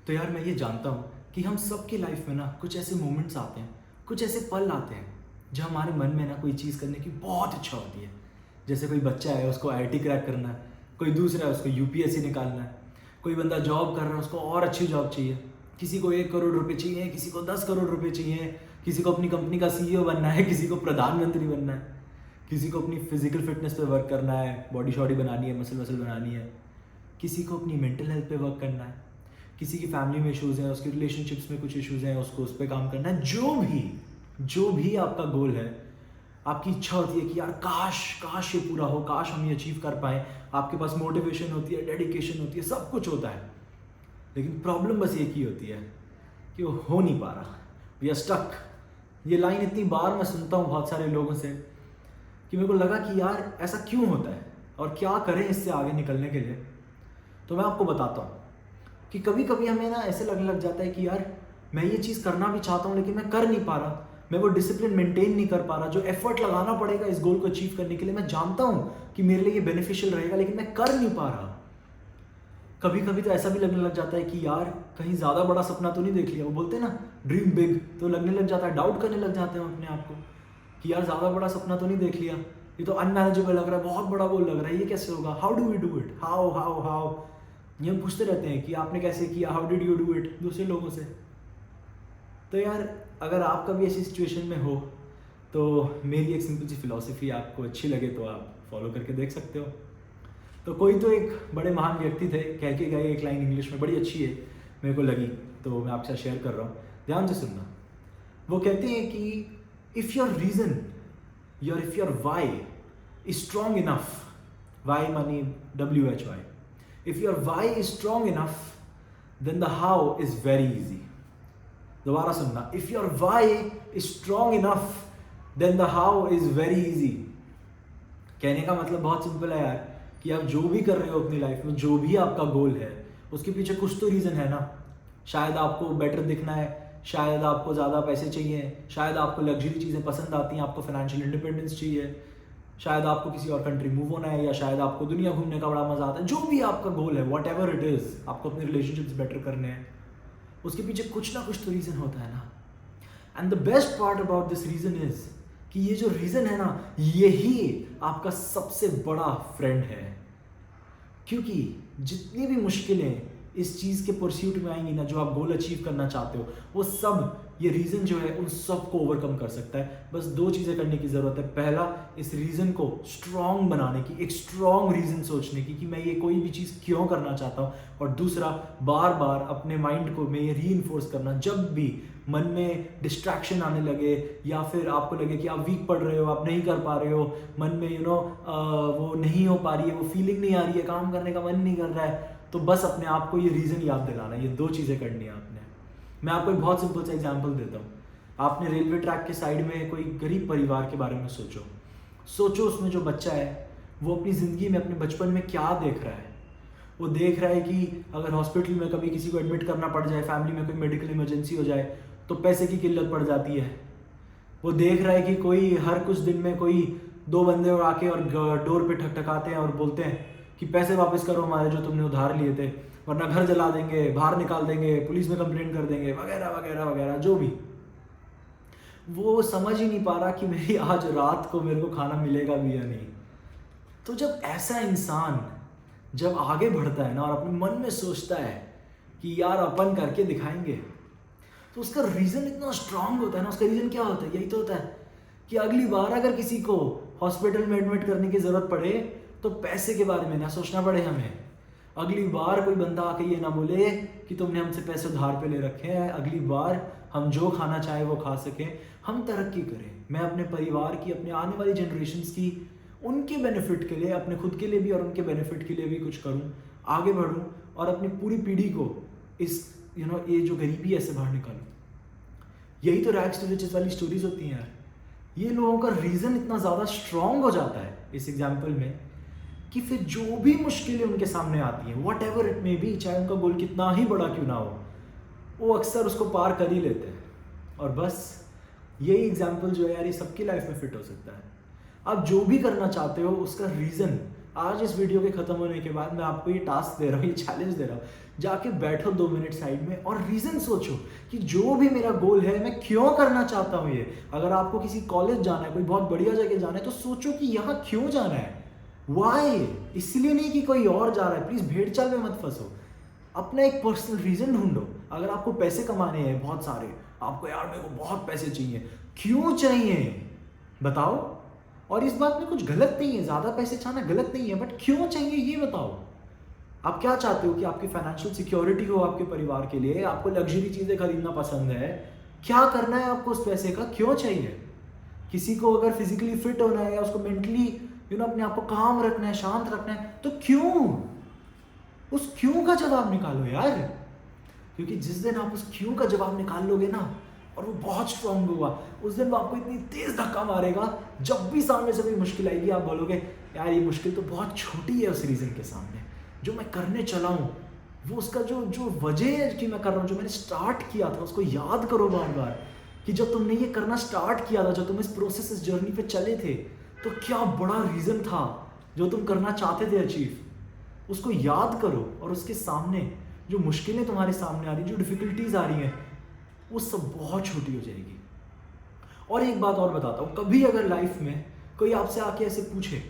तो यार मैं ये जानता हूँ कि हम सबकी लाइफ में ना कुछ ऐसे मोमेंट्स आते हैं, कुछ ऐसे पल आते हैं जो हमारे मन में ना कोई चीज़ करने की बहुत इच्छा होती है। जैसे कोई बच्चा है, उसको आईआईटी क्रैक करना है, कोई दूसरा है उसको यूपीएससी निकालना है, कोई बंदा जॉब कर रहा है उसको और अच्छी जॉब चाहिए, किसी को 1 करोड़ रुपए चाहिए, किसी को 10 करोड़ रुपए चाहिए, किसी को अपनी कंपनी का सीईओ बनना है, किसी को प्रधानमंत्री बनना है, किसी को अपनी फिजिकल फिटनेस पे वर्क करना है, बॉडी शॉडी बनानी है, मसल वसल बनानी है, किसी को अपनी मेंटल हेल्थ पे वर्क करना है, किसी की फैमिली में इश्यूज़ हैं, उसके रिलेशनशिप्स में कुछ इश्यूज़ हैं, उसको उस पर काम करना है। जो भी आपका गोल है, आपकी इच्छा होती है कि यार काश काश ये पूरा हो, काश हम ये अचीव कर पाएँ। आपके पास मोटिवेशन होती है, डेडिकेशन होती है, सब कुछ होता है, लेकिन प्रॉब्लम बस एक ही होती है कि वो हो नहीं पा रहा। We are stuck. ये लाइन इतनी बार मैं सुनता हूँ बहुत सारे लोगों से कि मेरे को लगा कि यार ऐसा क्यों होता है और क्या करें इससे आगे निकलने के लिए। तो मैं आपको बताता हूँ कि कभी कभी हमें ना ऐसे लगने लग जाता है कि यार मैं ये चीज़ करना भी चाहता हूँ लेकिन मैं कर नहीं पा रहा, मैं वो डिसिप्लिन मेंटेन नहीं कर पा रहा, जो एफर्ट लगाना पड़ेगा इस गोल को अचीव करने के लिए मैं जानता हूँ कि मेरे लिए ये बेनिफिशियल रहेगा, लेकिन मैं कर नहीं पा रहा। कभी कभी तो ऐसा भी लगने लग जाता है कि यार कहीं ज़्यादा बड़ा सपना तो नहीं देख लिया। वो बोलते हैं ना ड्रीम बिग, तो लगने लग जाता है, डाउट करने लग जाते हैं अपने आप को कि यार ज़्यादा बड़ा सपना तो नहीं देख लिया, ये तो अनमैनेजेबल लग रहा है, बहुत बड़ा गोल लग रहा है, ये कैसे होगा, how do we do it, how how how. ये हम पूछते रहते हैं कि आपने कैसे किया, how did you do it, दूसरे लोगों से। तो यार अगर आप कभी ऐसी सिचुएशन में हो तो मेरी एक सिंपल सी फिलॉसफी आपको अच्छी लगे तो आप फॉलो करके देख सकते हो। तो कोई तो एक बड़े महान व्यक्ति थे, कह के गए एक लाइन इंग्लिश में, बड़ी अच्छी है, मेरे को लगी तो मैं आपके साथ शेयर कर रहा हूँ, ध्यान से सुनना। वो कहते हैं कि if your reason if your why is strong enough, why मानी WHY, if your why is strong enough then the how is very easy. दोबारा सुनना, if your why is strong enough then the how is very easy. कहने का मतलब बहुत simple है यार कि आप जो भी कर रहे हो अपनी लाइफ में, जो भी आपका गोल है, उसके पीछे कुछ तो रीज़न है ना। शायद आपको बेटर दिखना है, शायद आपको ज़्यादा पैसे चाहिए, शायद आपको लग्जरी चीज़ें पसंद आती हैं, आपको फाइनेंशियल इंडिपेंडेंस चाहिए, शायद आपको किसी और कंट्री मूव होना है, या शायद आपको दुनिया घूमने का बड़ा मज़ा आता है। जो भी आपका गोल है, वॉट एवर इट इज़, आपको अपने रिलेशनशिप्स बेटर करने हैं, उसके पीछे कुछ ना कुछ तो रीज़न होता है ना। And the best part about this reason is कि ये जो रीज़न है ना, यही आपका सबसे बड़ा फ्रेंड है। क्योंकि जितनी भी मुश्किलें इस चीज़ के परस्यूट में आएंगी ना, जो आप गोल अचीव करना चाहते हो, वो सब ये रीज़न जो है उन सब को ओवरकम कर सकता है। बस 2 चीज़ें करने की ज़रूरत है। पहला, इस रीज़न को स्ट्रॉन्ग बनाने की, एक स्ट्रॉन्ग रीज़न सोचने की कि मैं ये कोई भी चीज़ क्यों करना चाहता हूँ। और दूसरा, बार बार अपने माइंड को मैं ये रीइंफोर्स करना, जब भी मन में डिस्ट्रैक्शन आने लगे या फिर आपको लगे कि आप वीक पड़ रहे हो, आप नहीं कर पा रहे हो, मन में वो नहीं हो पा रही है, वो फीलिंग नहीं आ रही है, काम करने का मन नहीं कर रहा है, तो बस अपने आप को ये रीज़न याद दिलाना। ये 2 चीज़ें करनी है आपने। मैं आपको एक बहुत सिंपल सा एग्जांपल देता हूँ। आपने रेलवे ट्रैक के साइड में कोई गरीब परिवार के बारे में सोचो उसमें जो बच्चा है वो अपनी ज़िंदगी में, अपने बचपन में क्या देख रहा है। वो देख रहा है कि अगर हॉस्पिटल में कभी किसी को एडमिट करना पड़ जाए, फैमिली में कोई मेडिकल इमरजेंसी हो जाए तो पैसे की किल्लत पड़ जाती है। वो देख रहा है कि कोई हर कुछ दिन में कोई 2 बंदे आके और डोर पे ठकठकाते हैं और बोलते हैं कि पैसे वापस करो हमारे जो तुमने उधार लिए थे, वरना घर जला देंगे, बाहर निकाल देंगे, पुलिस में कंप्लेंट कर देंगे, वगैरह वगैरह वगैरह। जो भी, वो समझ ही नहीं पा रहा कि मेरी आज रात को मेरे को खाना मिलेगा भी या नहीं। तो जब ऐसा इंसान जब आगे बढ़ता है ना और अपने मन में सोचता है कि यार अपन करके दिखाएंगे, तो उसका रीज़न इतना स्ट्रांग होता है ना। उसका रीज़न क्या होता है? यही तो होता है कि अगली बार अगर किसी को हॉस्पिटल में एडमिट करने की ज़रूरत पड़े तो पैसे के बारे में ना सोचना पड़े हमें। अगली बार कोई बंदा आके ये ना बोले कि तुमने हमसे पैसे उधार पे ले रखे हैं। अगली बार हम जो खाना चाहे वो खा सकें, हम तरक्की करें। मैं अपने परिवार की, अपने आने वाली जनरेशन्स की, उनके बेनिफिट के लिए, अपने खुद के लिए भी और उनके बेनिफिट के लिए भी कुछ करूं, आगे बढ़ूं और अपनी पूरी पीढ़ी को इस ये जो गरीबी है इससे बाहर निकालूं। यही तो रैग्स टू रिचेस वाली स्टोरीज होती हैं यार। ये लोगों का रीज़न इतना ज़्यादा स्ट्रांग हो जाता है इस एग्जाम्पल में कि फिर जो भी मुश्किलें उनके सामने आती हैं, what ever it may be, चाहे उनका गोल कितना ही बड़ा क्यों ना हो, वो अक्सर उसको पार कर ही लेते हैं। और बस यही एग्जाम्पल जो है यार, ये सबकी लाइफ में फिट हो सकता है। आप जो भी करना चाहते हो उसका रीज़न, आज इस वीडियो के ख़त्म होने के बाद मैं आपको ये टास्क दे रहा हूँ, ये चैलेंज दे रहा हूँ जाके बैठो 2 मिनट साइड में और रीज़न सोचो कि जो भी मेरा गोल है मैं क्यों करना चाहता हूँ ये। अगर आपको किसी कॉलेज जाना है, कोई बहुत बढ़िया जगह जाना है, तो सोचो कि यहाँ क्यों जाना है, वाई। इसलिए नहीं कि कोई और जा रहा है। प्लीज़ भेड़ चाल में मत फंसो, अपना एक पर्सनल रीज़न ढूंढो। अगर आपको पैसे कमाने हैं बहुत सारे, आपको यार मेरे को बहुत पैसे चाहिए, क्यों चाहिए बताओ। और इस बात में कुछ गलत नहीं है, ज़्यादा पैसे चाहना गलत नहीं है, बट क्यों चाहिए ये बताओ। आप क्या चाहते हो कि आपकी फाइनेंशियल सिक्योरिटी हो आपके परिवार के लिए, आपको लग्जरी चीज़ें खरीदना पसंद है, क्या करना है आपको उस पैसे का, क्यों चाहिए। किसी को अगर फिजिकली फिट होना है या उसको मेंटली अपने आप को काम रखना है, शांत रखना है, तो क्यों, उस क्यों का जवाब निकालो यार। क्योंकि जिस दिन आप उस क्यों का जवाब निकाल लोगे ना, और वो बहुत स्ट्रांग होगा, उस दिन वो आपको इतनी तेज धक्का मारेगा, जब भी सामने से कोई मुश्किल आएगी आप बोलोगे यार ये मुश्किल तो बहुत छोटी है उस रीज़न के सामने। जो मैं करने चला हूँ वो उसका जो वजह है कि मैं कर रहा हूँ, जो मैंने स्टार्ट किया था, उसको याद करो बार बार कि जब तुमने ये करना स्टार्ट किया था, जब तुम इस प्रोसेस, इस जर्नी पे चले थे, तो क्या बड़ा रीज़न था जो तुम करना चाहते थे अचीव। उसको याद करो और उसके सामने जो मुश्किलें तुम्हारे सामने आ रही, जो डिफ़िकल्टीज आ रही हैं, वो सब बहुत छोटी हो जाएगी। और एक बात और बताता हूँ, कभी अगर लाइफ में कोई आपसे आके ऐसे पूछे,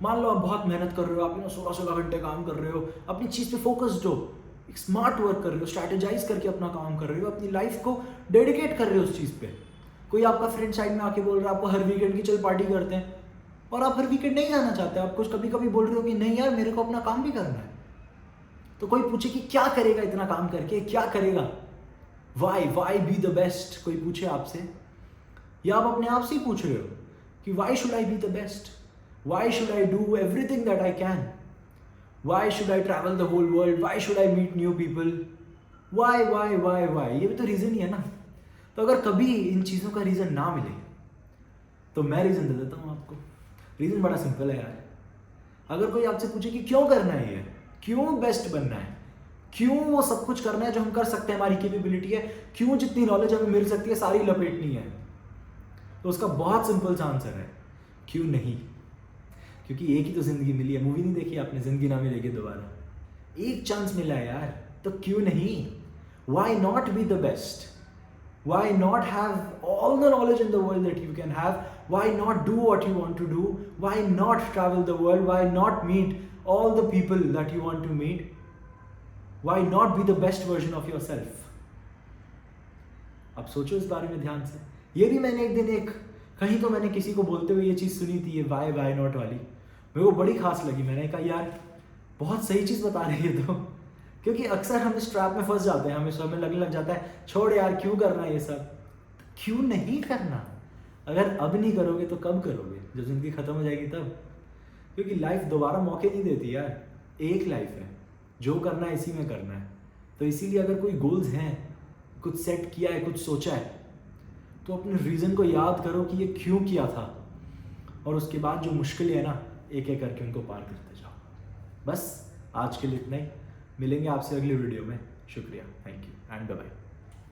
मान लो आप बहुत मेहनत कर रहे हो, आप 16-16 घंटे काम कर रहे हो, अपनी चीज़ पे फोकस्ड हो, स्मार्ट वर्क कर रहे हो, स्ट्रैटेजाइज करके अपना काम कर रहे हो, अपनी लाइफ को डेडिकेट कर रहे हो उस चीज़ पे। कोई आपका फ्रेंड साइड में आके बोल रहा है आपको हर वीकेंड की चल पार्टी करते हैं, और आप हर वीकेंड नहीं जाना चाहते, आप कुछ कभी कभी बोल रहे हो कि नहीं यार मेरे को अपना काम भी करना है। तो कोई पूछे कि क्या करेगा इतना काम करके, क्या करेगा, वाई बी द बेस्ट, कोई पूछे आपसे, या आप अपने आप से ही पूछ रहे हो कि why should I be the best, why should I do everything that I can, why should I travel the whole world, why should I meet new people, why why why why, ये भी तो reason ही है ना। तो अगर कभी इन चीज़ों का रीज़न ना मिले तो मैं रीज़न दे देता हूँ आपको। रीज़न बड़ा सिंपल है यार। अगर कोई आपसे पूछे कि क्यों करना है ये, क्यों बेस्ट बनना है, क्यों वो सब कुछ करना है जो हम कर सकते हैं, हमारी कैपेबिलिटी है, क्यों जितनी नॉलेज हमें मिल सकती है सारी लपेटनी है, तो उसका बहुत सिंपल सा आंसर है क्यों नहीं। क्योंकि एक ही तो जिंदगी मिली है, मूवी नहीं देखी आपने जिंदगी ना मिलेगी दोबारा, एक चांस मिला है यार, तो क्यों नहीं। Why not be the best, why not have all the knowledge in the world that you can have, why not do what you want to do, why not travel the world, why not meet all the people that you want to meet, why not be the best version of yourself। अब सोचो इस बारे में ध्यान से। ये भी मैंने एक दिन कहीं तो मैंने किसी को बोलते हुए ये चीज़ सुनी थी, ये वाई नॉट वाली, मेरे को बड़ी खास लगी। मैंने कहा यार बहुत सही चीज़ बता रही है तो, क्योंकि अक्सर हम इस ट्रैप में फंस जाते हैं, हमें समय लगने लग जाता है छोड़ यार क्यों करना ये सब, क्यों नहीं करना। अगर अब नहीं करोगे तो कब करोगे, जब जिंदगी खत्म हो जाएगी तब। क्योंकि लाइफ दोबारा मौके नहीं देती यार, एक लाइफ है, जो करना है इसी में करना है। तो इसीलिए अगर कोई गोल्स हैं, कुछ सेट किया है, कुछ सोचा है, तो अपने रीज़न को याद करो कि ये क्यों किया था, और उसके बाद जो मुश्किलें है ना एक एक करके उनको पार करते जाओ। बस आज के लिए इतना ही, मिलेंगे आपसे अगले वीडियो में। शुक्रिया, thank you and bye bye.